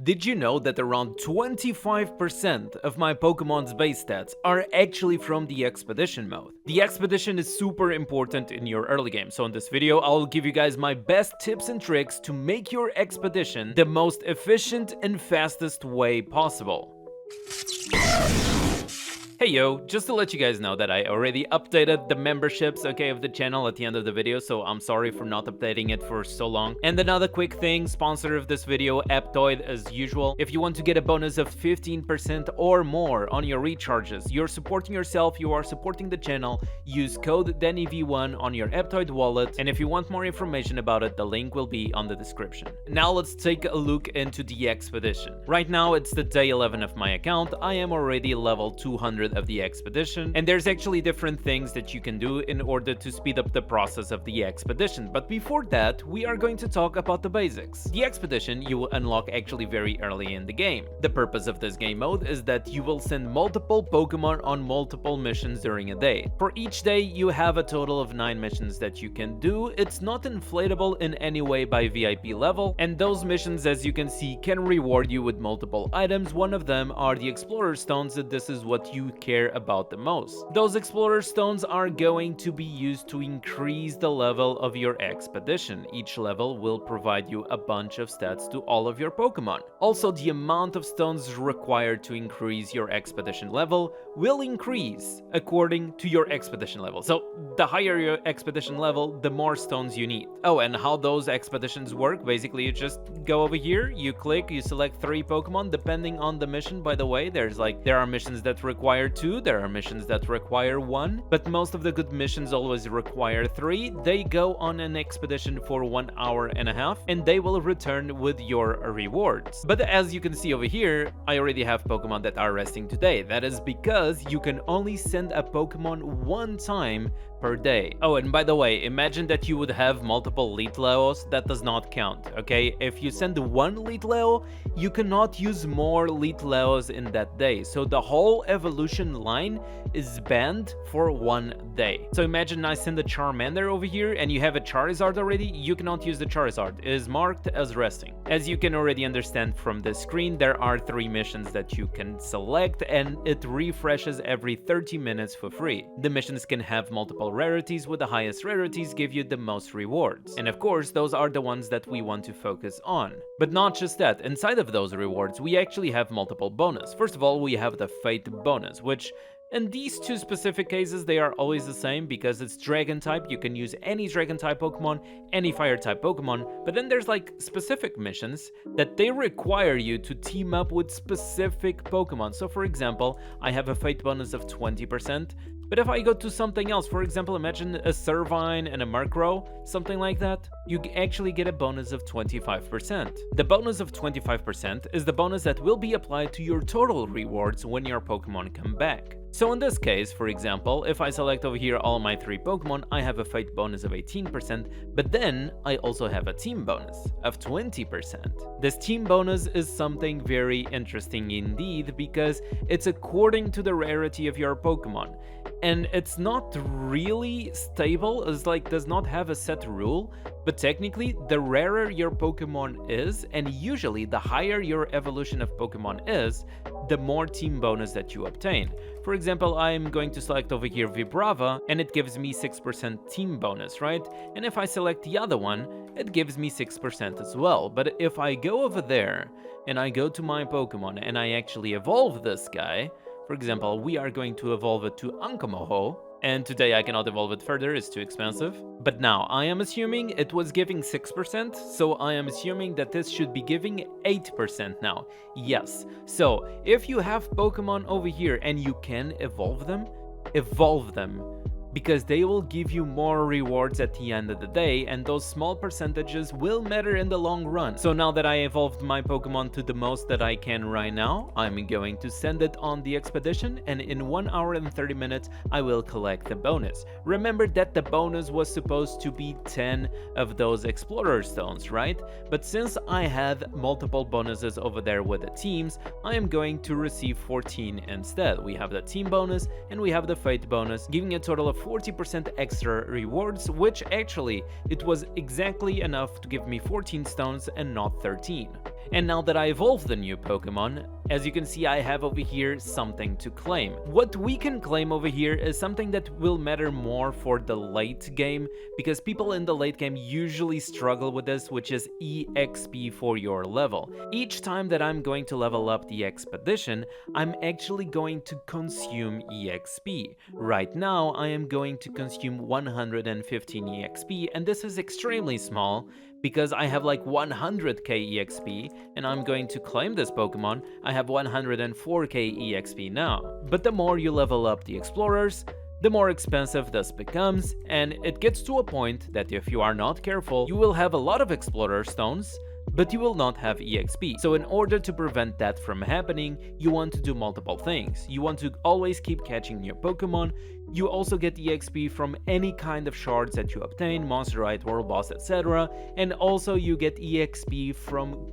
Did you know that around 25% of my Pokemon's base stats are actually from the Expedition mode? The Expedition is super important in your early game, so in this video I'll give you guys my best tips and tricks to make your Expedition the most efficient and fastest way possible. Hey yo, just to let you guys know that I already updated the memberships, okay, of the channel at the end of the video, so I'm sorry for not updating it for so long. And another quick thing, sponsor of this video, Aptoid as usual. If you want to get a bonus of 15% or more on your recharges, you're supporting yourself, you are supporting the channel, use code DANNYV1 on your Aptoid wallet, and if you want more information about it, the link will be on the description. Now let's take a look into the Expedition. Right now it's the day 11 of my account, I am already level 200 of the Expedition, and there's actually different things that you can do in order to speed up the process of the Expedition. But before that, we are going to talk about the basics. The Expedition you will unlock actually very early in the game. The purpose of this game mode is that you will send multiple Pokemon on multiple missions during a day. For each day you have a total of 9 missions that you can do. It's not inflatable in any way by VIP level, and those missions, as you can see, can reward you with multiple items. One of them are the Explorer Stones, that this is what you care about the most. Those Explorer Stones are going to be used to increase the level of your Expedition. Each level will provide you a bunch of stats to all of your Pokemon. Also, the amount of stones required to increase your Expedition level will increase according to your Expedition level. So the higher your Expedition level, the more stones you need. Oh, and how those Expeditions work, basically you just go over here, you click, you select 3 Pokemon depending on the mission. By the way, there are missions that require 2, there are missions that require 1, but most of the good missions always require 3. They go on an expedition for 1 hour and a half, and they will return with your rewards. But as you can see over here, I already have Pokemon that are resting today. That is because you can only send a Pokemon 1 time per day. Oh, and by the way, imagine that you would have multiple Litleos. That does not count, okay? If you send 1 Litleo, you cannot use more Litleos in that day. So the whole evolution line is banned for 1 day. So imagine I send a Charmander over here and you have a Charizard already, you cannot use the Charizard. It is marked as resting. As you can already understand from the screen, there are 3 missions that you can select, and it refreshes every 30 minutes for free. The missions can have multiple rarities, with the highest rarities give you the most rewards. And of course, those are the ones that we want to focus on. But not just that, inside of those rewards, we actually have multiple bonus. First of all, we have the Fate bonus, which in these 2 specific cases, they are always the same because it's Dragon type. You can use any Dragon type Pokemon, any Fire type Pokemon, but then there's like specific missions that they require you to team up with specific Pokemon. So for example, I have a Fate bonus of 20%, but if I go to something else, for example, imagine a Servine and a Murkrow, something like that, you actually get a bonus of 25%. The bonus of 25% is the bonus that will be applied to your total rewards when your Pokemon come back. So in this case, for example, if I select over here all my 3 Pokemon, I have a Fate bonus of 18%, but then I also have a team bonus of 20%. This team bonus is something very interesting indeed, because it's according to the rarity of your Pokemon. And it's not really stable, it's like does not have a set rule, but technically the rarer your Pokemon is, and usually the higher your evolution of Pokemon is, the more team bonus that you obtain. For example, I'm going to select over here Vibrava, and it gives me 6% team bonus, right? And if I select the other one, it gives me 6% as well. But if I go over there, and I go to my Pokemon, and I actually evolve this guy, for example, we are going to evolve it to Ankamoho, and today I cannot evolve it further, it's too expensive. But now, I am assuming it was giving 6%, so I am assuming that this should be giving 8% now. Yes, so if you have Pokemon over here and you can evolve them, because they will give you more rewards at the end of the day, and those small percentages will matter in the long run. So now that I evolved my Pokemon to the most that I can right now, I'm going to send it on the expedition, and in 1 hour and 30 minutes I will collect the bonus. Remember that the bonus was supposed to be 10 of those Explorer Stones, right? But since I had multiple bonuses over there with the teams, I am going to receive 14 instead. We have the team bonus and we have the Fate bonus, giving a total of 40% extra rewards, which actually it was exactly enough to give me 14 stones and not 13. And now that I evolved the new Pokemon, as you can see, I have over here something to claim. What we can claim over here is something that will matter more for the late game, because people in the late game usually struggle with this, which is EXP for your level. Each time that I'm going to level up the expedition, I'm actually going to consume EXP. Right now, I am going to consume 115 EXP, and this is extremely small, because I have like 100k EXP, and I'm going to claim this Pokemon. I have 104k EXP now. But the more you level up the explorers, the more expensive this becomes, and it gets to a point that if you are not careful, you will have a lot of explorer stones, but you will not have EXP. So in order to prevent that from happening, you want to do multiple things. You want to always keep catching new Pokemon. You also get EXP from any kind of shards that you obtain, Monsterite, World Boss, etc. And also you get EXP from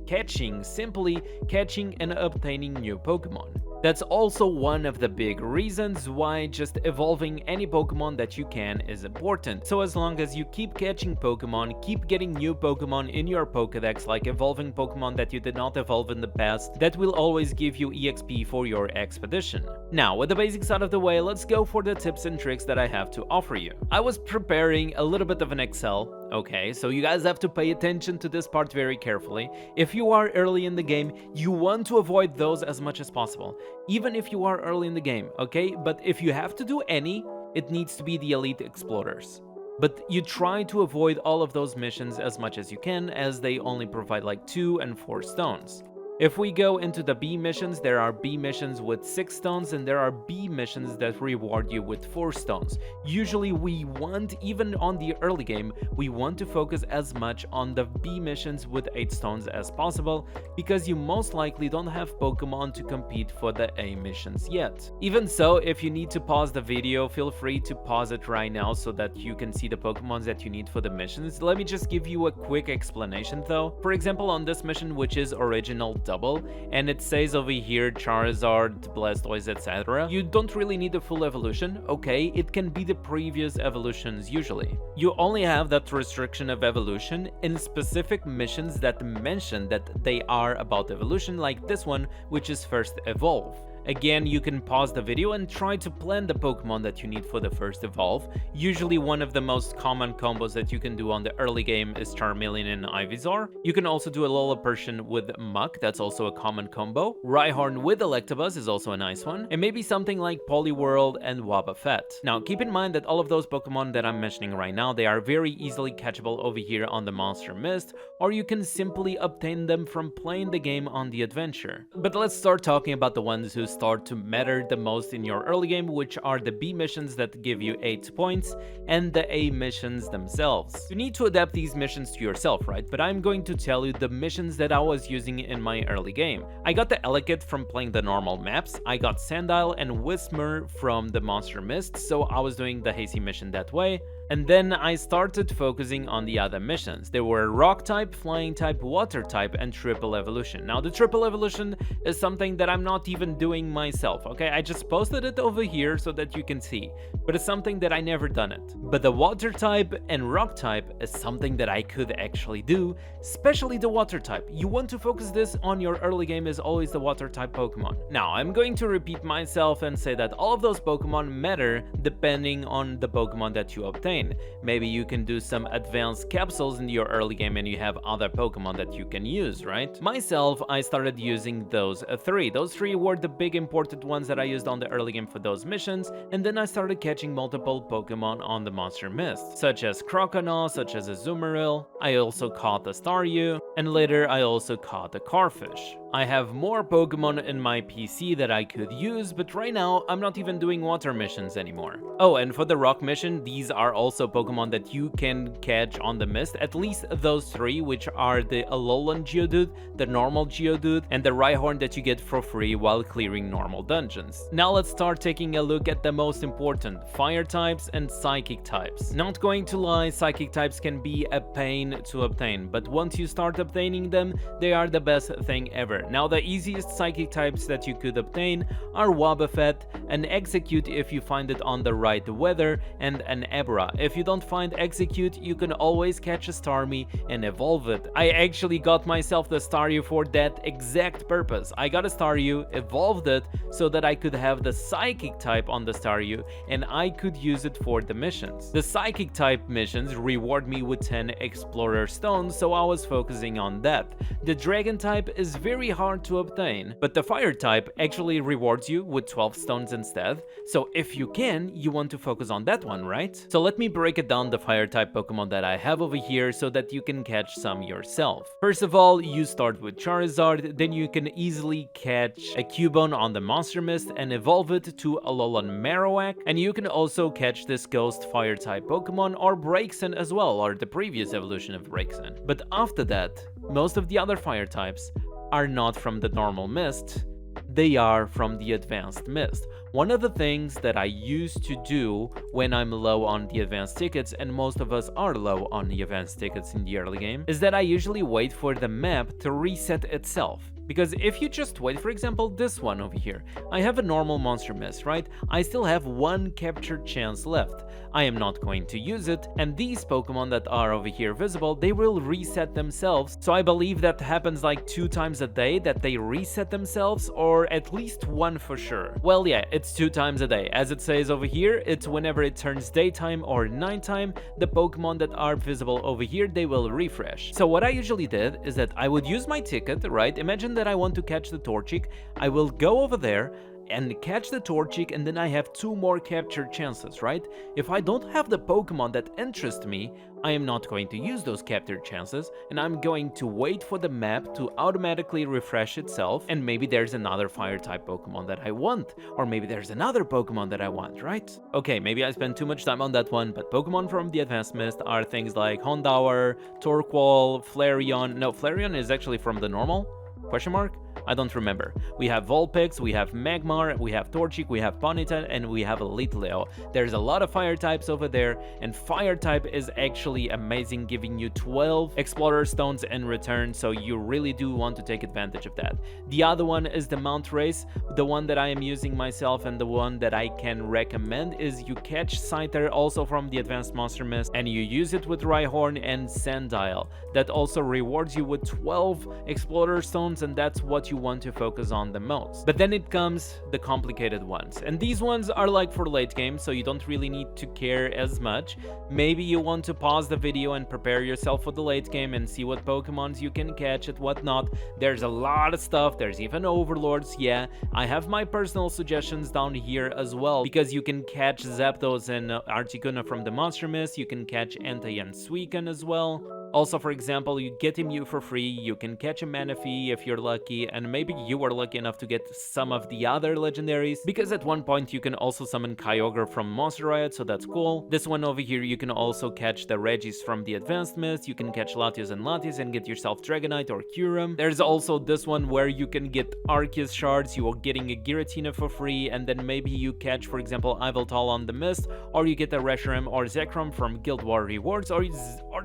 simply catching and obtaining new Pokemon. That's also one of the big reasons why just evolving any Pokemon that you can is important. So as long as you keep catching Pokemon, keep getting new Pokemon in your Pokedex, like evolving Pokemon that you did not evolve in the past, that will always give you EXP for your expedition. Now, with the basics out of the way, let's go for the tips and tricks that I have to offer you. I was preparing a little bit of an Excel, okay, so you guys have to pay attention to this part very carefully. If you are early in the game, you want to avoid those as much as possible. Even if you are early in the game, okay? But if you have to do any, it needs to be the Elite Explorers. But you try to avoid all of those missions as much as you can, as they only provide like 2 and 4 stones. If we go into the B missions, there are B missions with 6 stones, and there are B missions that reward you with 4 stones. Usually we want, even on the early game, we want to focus as much on the B missions with 8 stones as possible, because you most likely don't have Pokemon to compete for the A missions yet. Even so, if you need to pause the video, feel free to pause it right now so that you can see the Pokemons that you need for the missions. Let me just give you a quick explanation though. For example, on this mission, which is Original Double, and it says over here Charizard, Blastoise, etc. You don't really need a full evolution, okay? It can be the previous evolutions usually. You only have that restriction of evolution in specific missions that mention that they are about evolution, like this one, which is First Evolve. Again, you can pause the video and try to plan the Pokemon that you need for the first evolve. Usually one of the most common combos that you can do on the early game is Charmeleon and Ivysaur. You can also do a Lillipurshian with Muk, that's also a common combo. Rhyhorn with Electabuzz is also a nice one. And maybe something like Poliwhirl and Wobbuffet. Now, keep in mind that all of those Pokemon that I'm mentioning right now, they are very easily catchable over here on the Monster Mist, or you can simply obtain them from playing the game on the adventure. But let's start talking about the ones who start to matter the most in your early game, which are the B missions that give you 8 points and the A missions themselves. You need to adapt these missions to yourself, right? But I'm going to tell you the missions that I was using in my early game. I got the Elekid from playing the normal maps, I got Sandile and Whismur from the Monster Mist, so I was doing the Hazy mission that way. And then I started focusing on the other missions. They were Rock type, Flying type, Water type, and Triple Evolution. Now the Triple Evolution is something that I'm not even doing myself, okay? I just posted it over here so that you can see, but it's something that I never done it. But the Water type and Rock type is something that I could actually do, especially the Water type. You want to focus this on your early game is always the Water type Pokemon. Now I'm going to repeat myself and say that all of those Pokemon matter depending on the Pokemon that you obtain. Maybe you can do some advanced capsules in your early game and you have other Pokemon that you can use, right? Myself, I started using those 3. Those 3 were the big important ones that I used on the early game for those missions, and then I started catching multiple Pokemon on the Monster Mist, such as Croconaw, such as Azumarill. I also caught the Staryu, and later I also caught the Carfish. I have more Pokemon in my PC that I could use, but right now I'm not even doing water missions anymore. Oh, and for the rock mission, these are also Pokemon that you can catch on the mist, at least those 3, which are the Alolan Geodude, the normal Geodude, and the Rhyhorn that you get for free while clearing normal dungeons. Now let's start taking a look at the most important, fire types and psychic types. Not going to lie, psychic types can be a pain to obtain, but once you start obtaining them, they are the best thing ever. Now the easiest psychic types that you could obtain are Wobbuffet, an Execute if you find it on the right weather, and an Abra. if you don't find Execute, you can always catch a Starmie and evolve it. I actually got myself the Staryu for that exact purpose. I got a Staryu, evolved it so that I could have the Psychic type on the Staryu and I could use it for the missions. The Psychic type missions reward me with 10 Explorer Stones, so I was focusing on that. The Dragon type is very hard to obtain, but the Fire type actually rewards you with 12 stones instead, so if you can, you want to focus on that one, right? So let me break it down the Fire type Pokemon that I have over here so that you can catch some yourself. First of all, you start with Charizard, then you can easily catch a Cubone on the Monster Mist and evolve it to Alolan Marowak, and you can also catch this Ghost Fire type Pokemon or Braixen as well, or the previous evolution of Braixen. But after that, most of the other Fire types are not from the normal Mist, they are from the Advanced Mist. One of the things that I used to do when I'm low on the advanced tickets, and most of us are low on the advanced tickets in the early game, is that I usually wait for the map to reset itself. Because if you just wait, for example, this one over here, I have a normal Monster Mist, right? I still have one captured chance left. I am not going to use it, and these Pokemon that are over here visible, they will reset themselves. So I believe that happens like 2 times a day that they reset themselves, or at least 1 for sure. Well, yeah, it's 2 times a day. As it says over here, it's whenever it turns daytime or nighttime, the Pokemon that are visible over here, they will refresh. So what I usually did is that I would use my ticket, right? Imagine that I want to catch the Torchic, I will go over there and catch the Torchic, and then I have 2 more capture chances, right? If I don't have the Pokemon that interest me, I am not going to use those captured chances, and I'm going to wait for the map to automatically refresh itself, and maybe there's another Fire type Pokemon that I want, or maybe there's another Pokemon that I want, right? Okay, maybe I spent too much time on that one, but Pokemon from the Advanced Mist are things like Houndour, Torkoal, Flareon. No, Flareon is actually from the normal? Question mark? I don't remember. We have Vulpix, we have Magmar, we have Torchic, we have Ponyta, and we have Litleo. There's a lot of Fire types over there, and Fire type is actually amazing, giving you 12 Explorer Stones in return, so you really do want to take advantage of that. The other one is the Mount Race. The one that I am using myself and the one that I can recommend is you catch Scyther, also from the Advanced Monster Mist, and you use it with Rhyhorn and Sandile. That also rewards you with 12 Explorer Stones, and that's what you want to focus on the most. But then it comes the complicated ones, and these ones are like for late game, so you don't really need to care as much. Maybe you want to pause the video and prepare yourself for the late game and see what Pokemons you can catch and whatnot. There's a lot of stuff, there's even Overlords. Yeah, I have my personal suggestions down here as well, because you can catch Zapdos and Articuno from the Monster Mist, you can catch Entei and Suicune as well. Also, for example, you get a Mew for free, you can catch a Manaphy if you're lucky, and maybe you are lucky enough to get some of the other legendaries, because at one point you can also summon Kyogre from Monster Riot, so that's cool. This one over here, you can also catch the Regis from the Advanced Mist, you can catch Latios and Latias and get yourself Dragonite or Kyurem. There's also this one where you can get Arceus shards, you are getting a Giratina for free, and then maybe you catch, for example, Yveltal on the Mist, or you get a Reshiram or Zekrom from Guild War rewards, or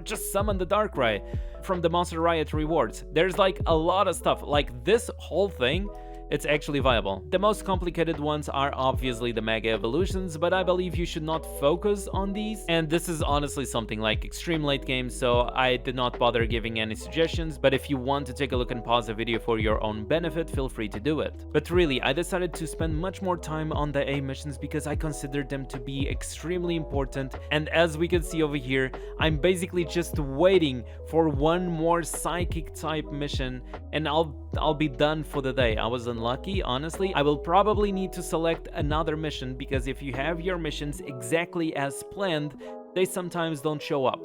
just summon the Darkrai from the Monster Riot rewards. There's like a lot of stuff, like this whole thing, it's actually viable. The most complicated ones are obviously the Mega Evolutions, but I believe you should not focus on these, and this is honestly something like extreme late game, so I did not bother giving any suggestions, but if you want to take a look and pause the video for your own benefit, feel free to do it. But really, I decided to spend much more time on the A missions because I considered them to be extremely important, and as we can see over here, I'm basically just waiting for one more Psychic type mission, and I'll be done for the day. I was unlucky, honestly. I will probably need to select another mission, because if you have your missions exactly as planned, they sometimes don't show up.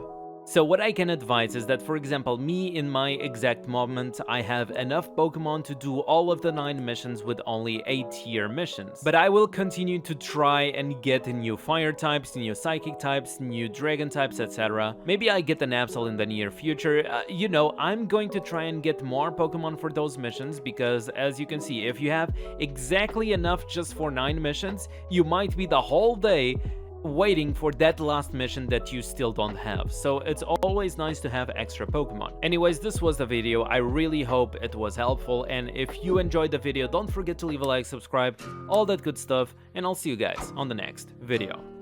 So what I can advise is that, for example, me in my exact moment, I have enough Pokemon to do all of the 9 missions with only 8 tier missions. But I will continue to try and get new Fire types, new Psychic types, new Dragon types, etc. Maybe I get an Absol in the near future. You know, I'm going to try and get more Pokemon for those missions, because as you can see, if you have exactly enough just for 9 missions, you might be the whole day waiting for that last mission that you still don't have. So it's always nice to have extra Pokemon. Anyways, this was the video. I really hope it was helpful, and if you enjoyed the video, don't forget to leave a like, subscribe, all that good stuff, and I'll see you guys on the next video.